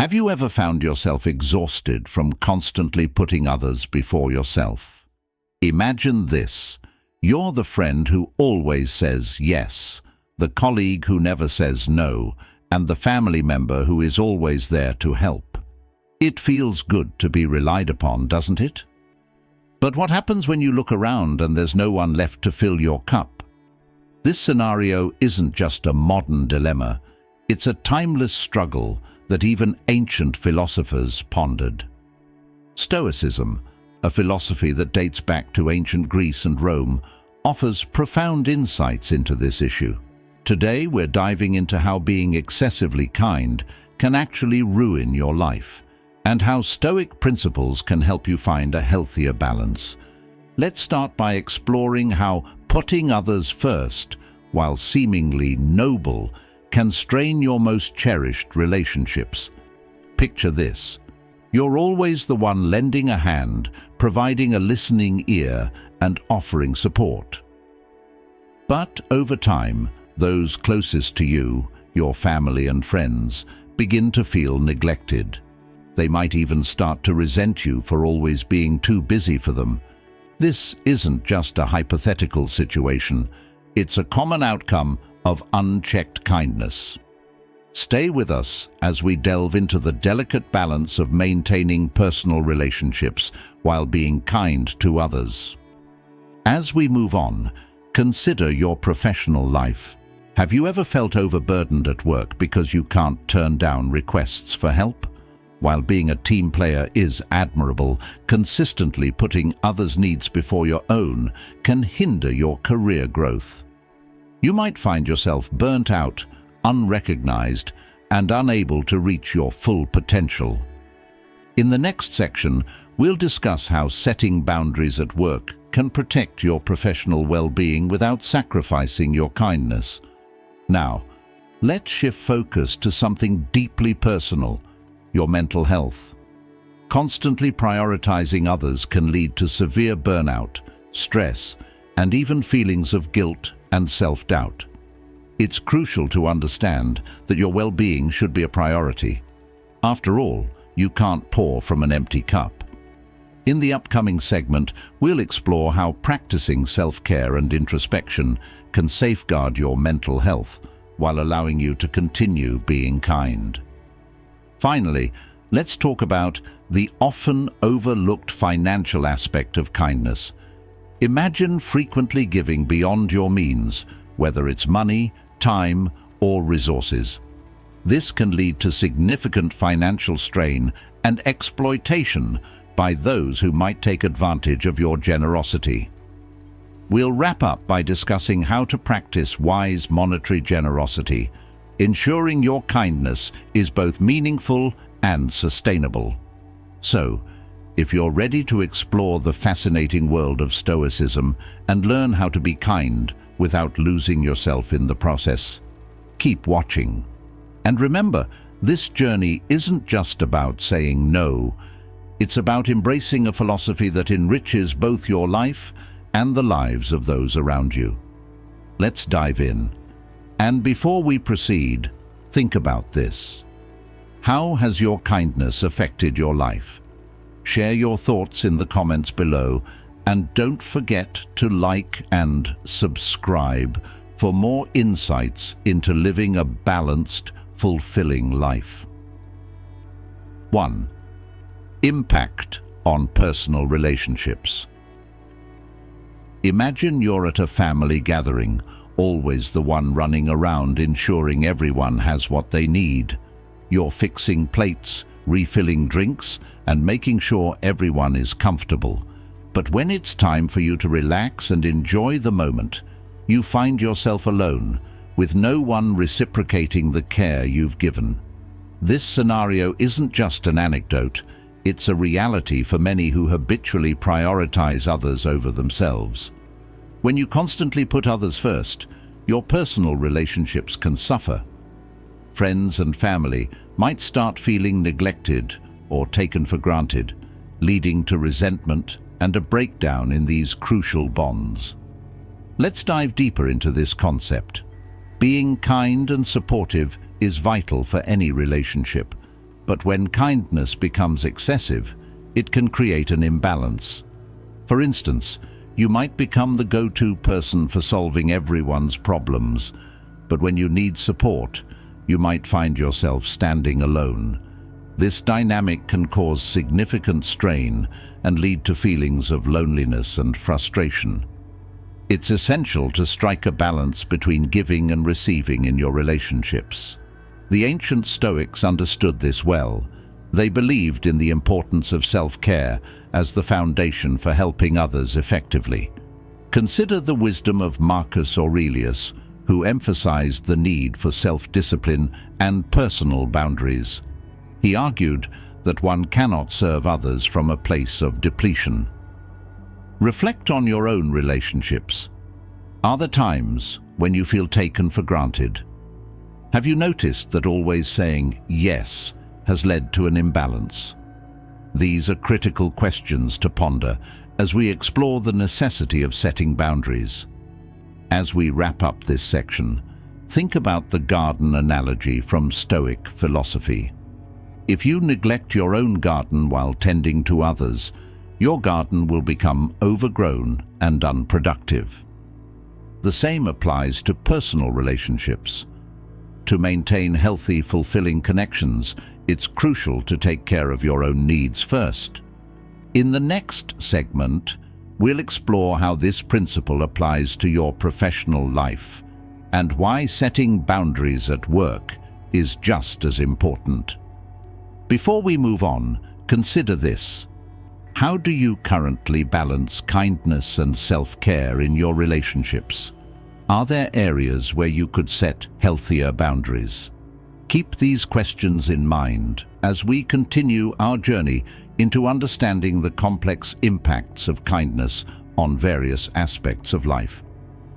Have you ever found yourself exhausted from constantly putting others before yourself? Imagine this. You're the friend who always says yes, the colleague who never says no, and the family member who is always there to help. It feels good to be relied upon, doesn't it? But what happens when you look around and there's no one left to fill your cup? This scenario isn't just a modern dilemma, it's a timeless struggle that even ancient philosophers pondered. Stoicism, a philosophy that dates back to ancient Greece and Rome, offers profound insights into this issue. Today, we're diving into how being excessively kind can actually ruin your life, and how Stoic principles can help you find a healthier balance. Let's start by exploring how putting others first, while seemingly noble, can strain your most cherished relationships. Picture this. You're always the one lending a hand, providing a listening ear, and offering support. But over time, those closest to you, your family and friends, begin to feel neglected. They might even start to resent you for always being too busy for them. This isn't just a hypothetical situation. It's a common outcome of unchecked kindness. Stay with us as we delve into the delicate balance of maintaining personal relationships while being kind to others. As we move on, consider your professional life. Have you ever felt overburdened at work because you can't turn down requests for help? While being a team player is admirable, consistently putting others' needs before your own can hinder your career growth. You might find yourself burnt out, unrecognized, and unable to reach your full potential. In the next section, we'll discuss how setting boundaries at work can protect your professional well-being without sacrificing your kindness. Now, let's shift focus to something deeply personal, your mental health. Constantly prioritizing others can lead to severe burnout, stress, and even feelings of guilt and self-doubt. It's crucial to understand that your well-being should be a priority. After all, you can't pour from an empty cup. In the upcoming segment, we'll explore how practicing self-care and introspection can safeguard your mental health while allowing you to continue being kind. Finally, let's talk about the often overlooked financial aspect of kindness. Imagine frequently giving beyond your means, whether it's money, time, or resources. This can lead to significant financial strain and exploitation by those who might take advantage of your generosity. We'll wrap up by discussing how to practice wise monetary generosity, ensuring your kindness is both meaningful and sustainable. So, if you're ready to explore the fascinating world of Stoicism and learn how to be kind without losing yourself in the process, keep watching. And remember, this journey isn't just about saying no. It's about embracing a philosophy that enriches both your life and the lives of those around you. Let's dive in. And before we proceed, think about this. How has your kindness affected your life? Share your thoughts in the comments below, and don't forget to like and subscribe for more insights into living a balanced, fulfilling life. 1. Impact on personal relationships. Imagine you're at a family gathering, always the one running around ensuring everyone has what they need. You're fixing plates, refilling drinks, and making sure everyone is comfortable. But when it's time for you to relax and enjoy the moment, you find yourself alone, with no one reciprocating the care you've given. This scenario isn't just an anecdote, it's a reality for many who habitually prioritize others over themselves. When you constantly put others first, your personal relationships can suffer. Friends and family might start feeling neglected or taken for granted, leading to resentment and a breakdown in these crucial bonds. Let's dive deeper into this concept. Being kind and supportive is vital for any relationship, But when kindness becomes excessive, it can create an imbalance. For instance, you might become the go-to person for solving everyone's problems, but when you need support, you might find yourself standing alone. This dynamic can cause significant strain and lead to feelings of loneliness and frustration. It's essential to strike a balance between giving and receiving in your relationships. The ancient Stoics understood this well. They believed in the importance of self-care as the foundation for helping others effectively. Consider the wisdom of Marcus Aurelius, who emphasized the need for self-discipline and personal boundaries. He argued that one cannot serve others from a place of depletion. Reflect on your own relationships. Are there times when you feel taken for granted? Have you noticed that always saying yes has led to an imbalance? These are critical questions to ponder as we explore the necessity of setting boundaries. As we wrap up this section, think about the garden analogy from Stoic philosophy. If you neglect your own garden while tending to others, your garden will become overgrown and unproductive. The same applies to personal relationships. To maintain healthy, fulfilling connections, it's crucial to take care of your own needs first. In the next segment, we'll explore how this principle applies to your professional life and why setting boundaries at work is just as important. Before we move on, consider this. How do you currently balance kindness and self-care in your relationships? Are there areas where you could set healthier boundaries? Keep these questions in mind as we continue our journey into understanding the complex impacts of kindness on various aspects of life.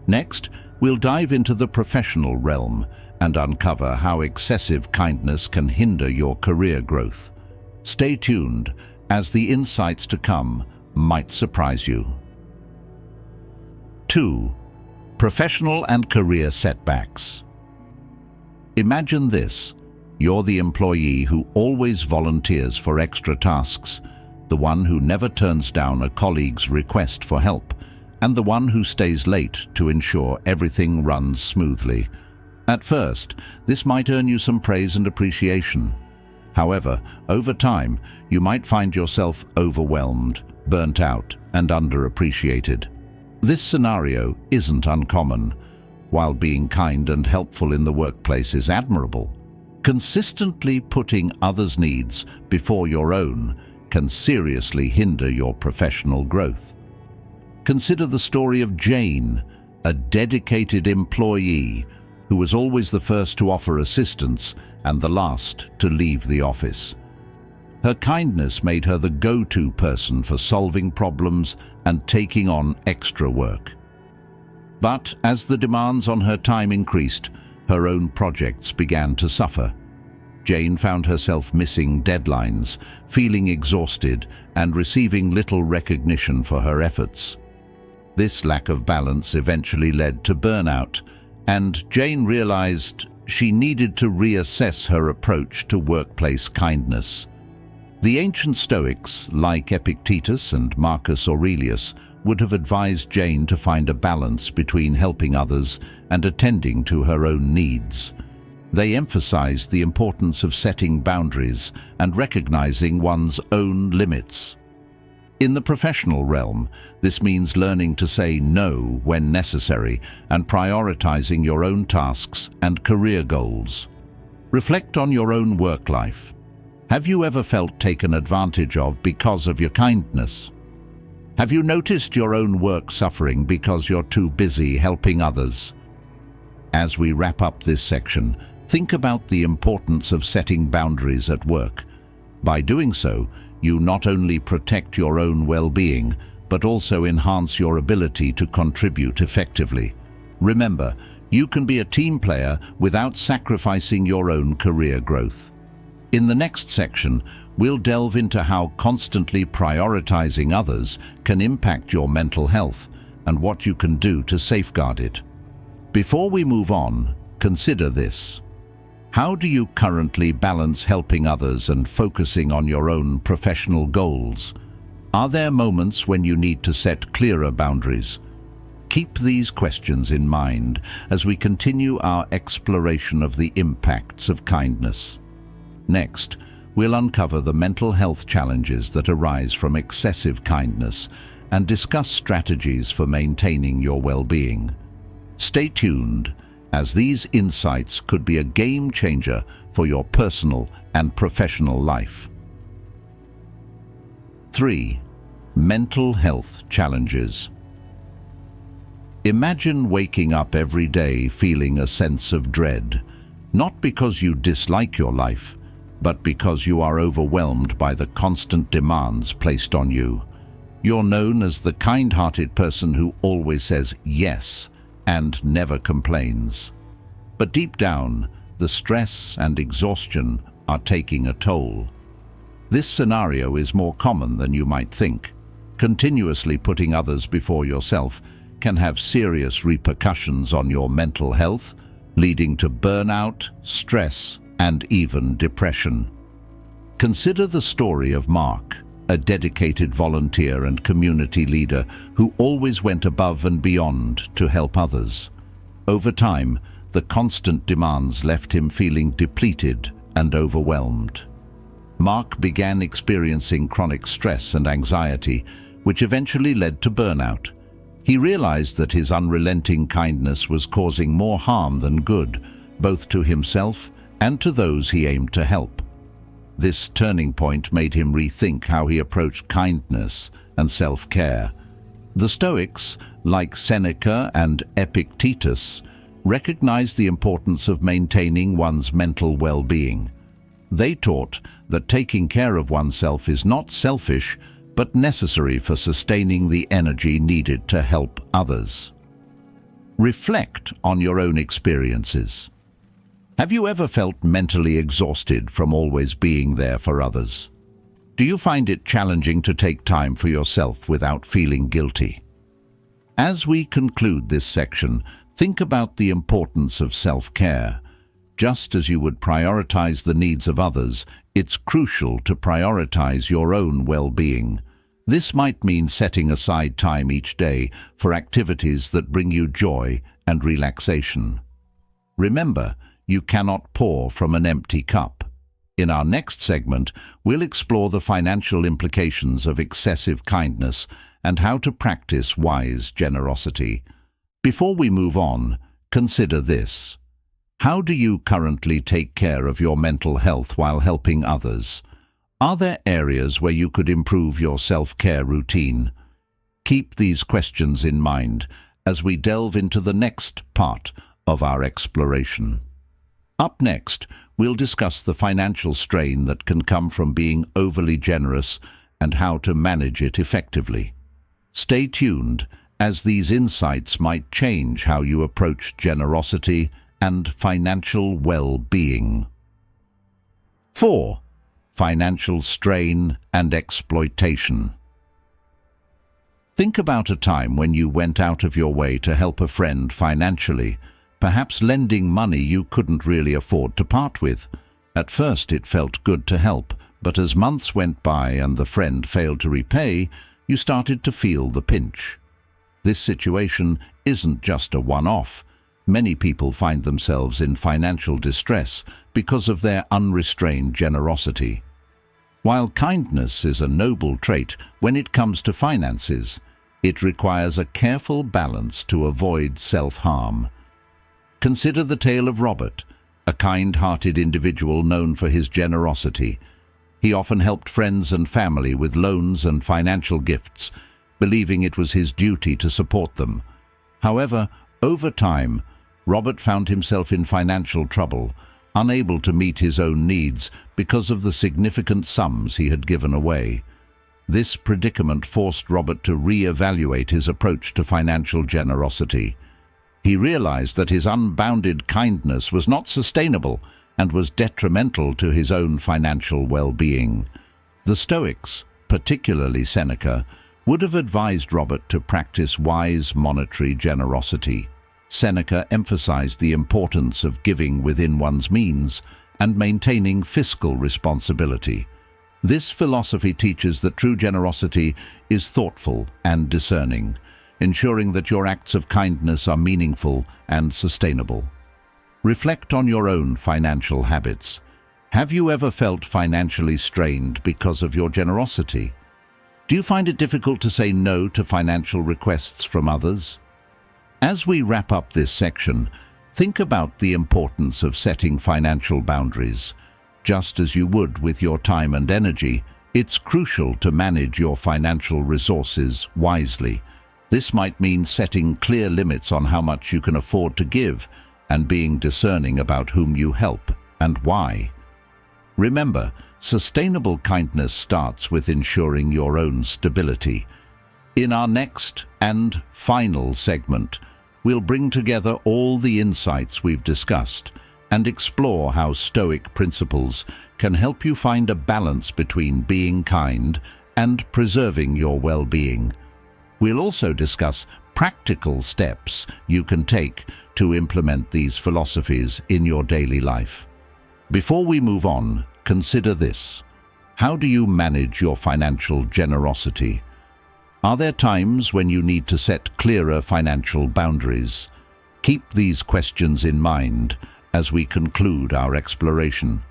Next, we'll dive into the professional realm and uncover how excessive kindness can hinder your career growth. Stay tuned, as the insights to come might surprise you. 2. Professional and career setbacks. Imagine this. You're the employee who always volunteers for extra tasks, the one who never turns down a colleague's request for help, and the one who stays late to ensure everything runs smoothly. At first, this might earn you some praise and appreciation. However, over time, you might find yourself overwhelmed, burnt out, and underappreciated. This scenario isn't uncommon. While being kind and helpful in the workplace is admirable, consistently putting others' needs before your own can seriously hinder your professional growth. Consider the story of Jane, a dedicated employee who was always the first to offer assistance and the last to leave the office. Her kindness made her the go-to person for solving problems and taking on extra work. But as the demands on her time increased, her own projects began to suffer. Jane found herself missing deadlines, feeling exhausted, and receiving little recognition for her efforts. This lack of balance eventually led to burnout, and Jane realized she needed to reassess her approach to workplace kindness. The ancient Stoics, like Epictetus and Marcus Aurelius, would have advised Jane to find a balance between helping others and attending to her own needs. They emphasized the importance of setting boundaries and recognizing one's own limits. In the professional realm, this means learning to say no when necessary and prioritizing your own tasks and career goals. Reflect on your own work life. Have you ever felt taken advantage of because of your kindness? Have you noticed your own work suffering because you're too busy helping others? As we wrap up this section, think about the importance of setting boundaries at work. By doing so, you not only protect your own well-being, but also enhance your ability to contribute effectively. Remember, you can be a team player without sacrificing your own career growth. In the next section, we'll delve into how constantly prioritizing others can impact your mental health and what you can do to safeguard it. Before we move on, consider this. How do you currently balance helping others and focusing on your own professional goals? Are there moments when you need to set clearer boundaries? Keep these questions in mind as we continue our exploration of the impacts of kindness. Next, we'll uncover the mental health challenges that arise from excessive kindness and discuss strategies for maintaining your well-being. Stay tuned, as these insights could be a game changer for your personal and professional life. 3. Mental health challenges. Imagine waking up every day feeling a sense of dread, not because you dislike your life, but because you are overwhelmed by the constant demands placed on you. You're known as the kind-hearted person who always says yes and never complains. But deep down, the stress and exhaustion are taking a toll. This scenario is more common than you might think. Continuously putting others before yourself can have serious repercussions on your mental health, leading to burnout, stress, and even depression. Consider the story of Mark, a dedicated volunteer and community leader who always went above and beyond to help others. Over time, the constant demands left him feeling depleted and overwhelmed. Mark began experiencing chronic stress and anxiety, which eventually led to burnout. He realized that his unrelenting kindness was causing more harm than good, both to himself and to those he aimed to help. This turning point made him rethink how he approached kindness and self-care. The Stoics, like Seneca and Epictetus, recognized the importance of maintaining one's mental well-being. They taught that taking care of oneself is not selfish, but necessary for sustaining the energy needed to help others. Reflect on your own experiences. Have you ever felt mentally exhausted from always being there for others? Do you find it challenging to take time for yourself without feeling guilty? As we conclude this section, think about the importance of self-care. Just as you would prioritize the needs of others, it's crucial to prioritize your own well-being. This might mean setting aside time each day for activities that bring you joy and relaxation. Remember, you cannot pour from an empty cup. In our next segment, we'll explore the financial implications of excessive kindness and how to practice wise generosity. Before we move on, consider this. How do you currently take care of your mental health while helping others? Are there areas where you could improve your self-care routine? Keep these questions in mind as we delve into the next part of our exploration. Up next, we'll discuss the financial strain that can come from being overly generous and how to manage it effectively. Stay tuned, as these insights might change how you approach generosity and financial well-being. 4. Financial strain and exploitation. Think about a time when you went out of your way to help a friend financially, perhaps lending money you couldn't really afford to part with. At first it felt good to help, but as months went by and the friend failed to repay, you started to feel the pinch. This situation isn't just a one-off. Many people find themselves in financial distress because of their unrestrained generosity. While kindness is a noble trait when it comes to finances, it requires a careful balance to avoid self-harm. Consider the tale of Robert, a kind-hearted individual known for his generosity. He often helped friends and family with loans and financial gifts, believing it was his duty to support them. However, over time, Robert found himself in financial trouble, unable to meet his own needs because of the significant sums he had given away. This predicament forced Robert to re-evaluate his approach to financial generosity. He realized that his unbounded kindness was not sustainable and was detrimental to his own financial well-being. The Stoics, particularly Seneca, would have advised Robert to practice wise monetary generosity. Seneca emphasized the importance of giving within one's means and maintaining fiscal responsibility. This philosophy teaches that true generosity is thoughtful and discerning, ensuring that your acts of kindness are meaningful and sustainable. Reflect on your own financial habits. Have you ever felt financially strained because of your generosity? Do you find it difficult to say no to financial requests from others? As we wrap up this section, think about the importance of setting financial boundaries. Just as you would with your time and energy, it's crucial to manage your financial resources wisely. This might mean setting clear limits on how much you can afford to give and being discerning about whom you help and why. Remember, sustainable kindness starts with ensuring your own stability. In our next and final segment, we'll bring together all the insights we've discussed and explore how Stoic principles can help you find a balance between being kind and preserving your well-being. We'll also discuss practical steps you can take to implement these philosophies in your daily life. Before we move on, consider this. How do you manage your financial generosity? Are there times when you need to set clearer financial boundaries? Keep these questions in mind as we conclude our exploration.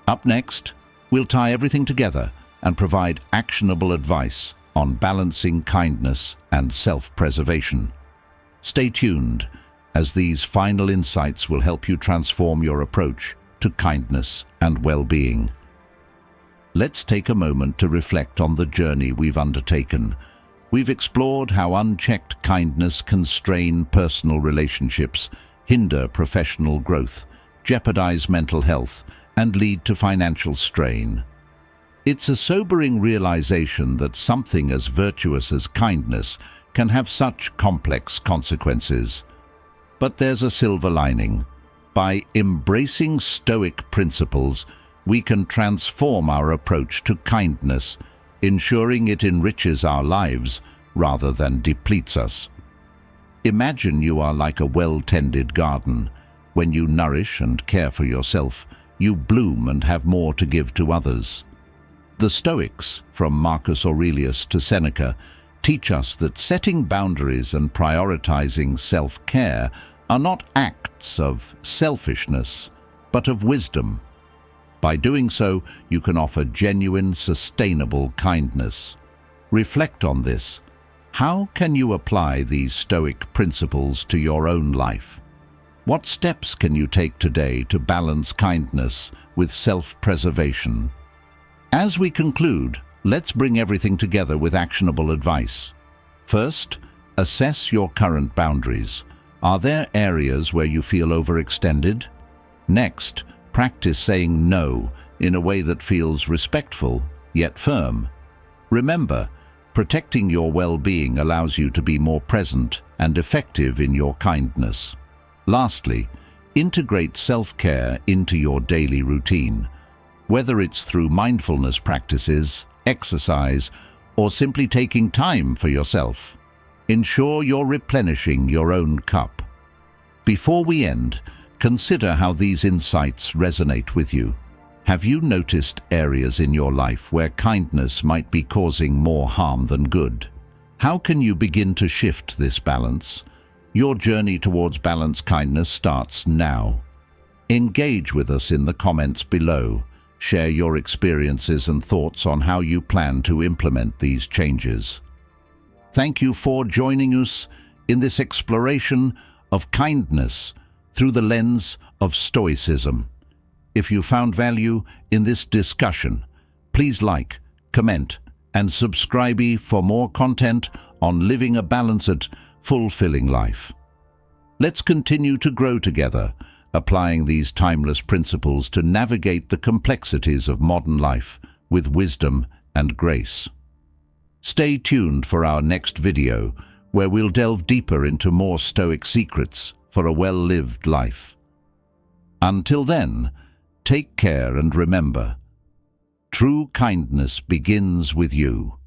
Up next, we'll tie everything together and provide actionable advice on balancing kindness and self-preservation. Stay tuned, as these final insights will help you transform your approach to kindness and well-being. Let's take a moment to reflect on the journey we've undertaken. We've explored how unchecked kindness can strain personal relationships, hinder professional growth, jeopardize mental health, and lead to financial strain. It's a sobering realization that something as virtuous as kindness can have such complex consequences. But there's a silver lining. By embracing Stoic principles, we can transform our approach to kindness, ensuring it enriches our lives rather than depletes us. Imagine you are like a well-tended garden. When you nourish and care for yourself, you bloom and have more to give to others. The Stoics, from Marcus Aurelius to Seneca, teach us that setting boundaries and prioritizing self-care are not acts of selfishness, but of wisdom. By doing so, you can offer genuine, sustainable kindness. Reflect on this. How can you apply these Stoic principles to your own life? What steps can you take today to balance kindness with self-preservation? As we conclude, let's bring everything together with actionable advice. First, assess your current boundaries. Are there areas where you feel overextended? Next, practice saying no in a way that feels respectful yet firm. Remember, protecting your well-being allows you to be more present and effective in your kindness. Lastly, integrate self-care into your daily routine. Whether it's through mindfulness practices, exercise, or simply taking time for yourself, ensure you're replenishing your own cup. Before we end, consider how these insights resonate with you. Have you noticed areas in your life where kindness might be causing more harm than good? How can you begin to shift this balance? Your journey towards balanced kindness starts now. Engage with us in the comments below. Share your experiences and thoughts on how you plan to implement these changes. Thank you for joining us in this exploration of kindness through the lens of Stoicism. If you found value in this discussion, please like, comment, and subscribe for more content on living a balanced, fulfilling life. Let's continue to grow together, applying these timeless principles to navigate the complexities of modern life with wisdom and grace. Stay tuned for our next video, where we'll delve deeper into more Stoic secrets for a well-lived life. Until then, take care and remember, true kindness begins with you.